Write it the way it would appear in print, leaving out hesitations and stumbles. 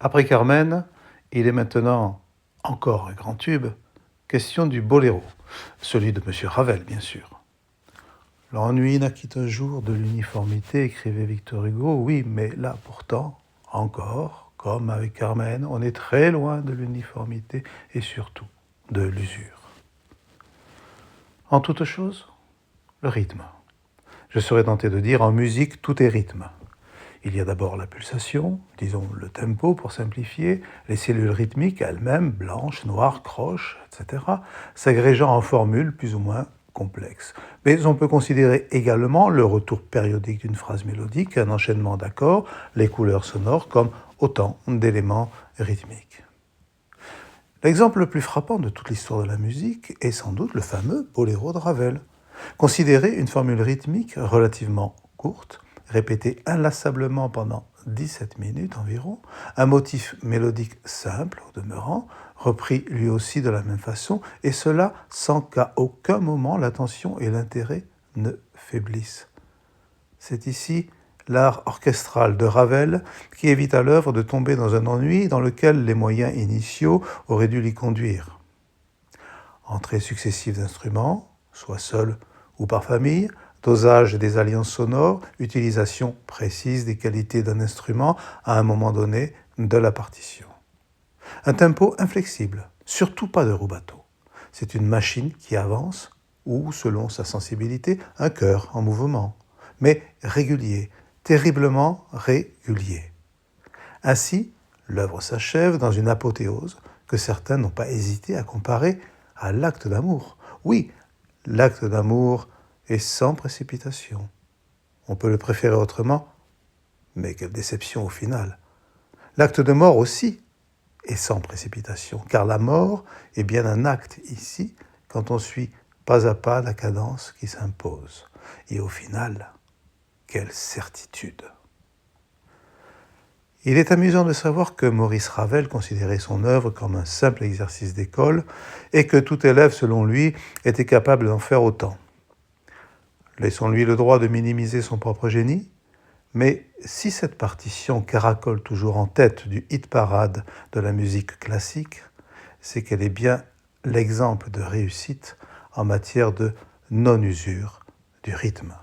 Après Carmen, il est maintenant, encore un grand tube, question du boléro, celui de M. Ravel, bien sûr. L'ennui naquit un jour de l'uniformité, écrivait Victor Hugo, oui, mais là pourtant, encore, comme avec Carmen, on est très loin de l'uniformité et surtout de l'usure. En toute chose, le rythme. Je serais tenté de dire, en musique, tout est rythme. Il y a d'abord la pulsation, disons le tempo pour simplifier, les cellules rythmiques elles-mêmes, blanches, noires, croches, etc., s'agrégeant en formules plus ou moins complexes. Mais on peut considérer également le retour périodique d'une phrase mélodique, un enchaînement d'accords, les couleurs sonores comme autant d'éléments rythmiques. L'exemple le plus frappant de toute l'histoire de la musique est sans doute le fameux boléro de Ravel. Considérez une formule rythmique relativement courte, répétée inlassablement pendant 17 minutes environ, un motif mélodique simple au demeurant, repris lui aussi de la même façon, et cela sans qu'à aucun moment l'attention et l'intérêt ne faiblissent. C'est ici l'art orchestral de Ravel qui évite à l'œuvre de tomber dans un ennui dans lequel les moyens initiaux auraient dû l'y conduire. Entrées successives d'instruments, soit seuls ou par famille, dosage des alliances sonores, utilisation précise des qualités d'un instrument à un moment donné de la partition. Un tempo inflexible, surtout pas de rubato. C'est une machine qui avance, ou, selon sa sensibilité, un cœur en mouvement, mais régulier, terriblement régulier. Ainsi, l'œuvre s'achève dans une apothéose que certains n'ont pas hésité à comparer à l'acte d'amour. Oui, l'acte d'amour est sans précipitation. On peut le préférer autrement, mais quelle déception au final. L'acte de mort aussi est sans précipitation, car la mort est bien un acte ici, quand on suit pas à pas la cadence qui s'impose. Et au final, quelle certitude! Il est amusant de savoir que Maurice Ravel considérait son œuvre comme un simple exercice d'école et que tout élève, selon lui, était capable d'en faire autant. Laissons-lui le droit de minimiser son propre génie, mais si cette partition caracole toujours en tête du hit-parade de la musique classique, c'est qu'elle est bien l'exemple de réussite en matière de non-usure du rythme.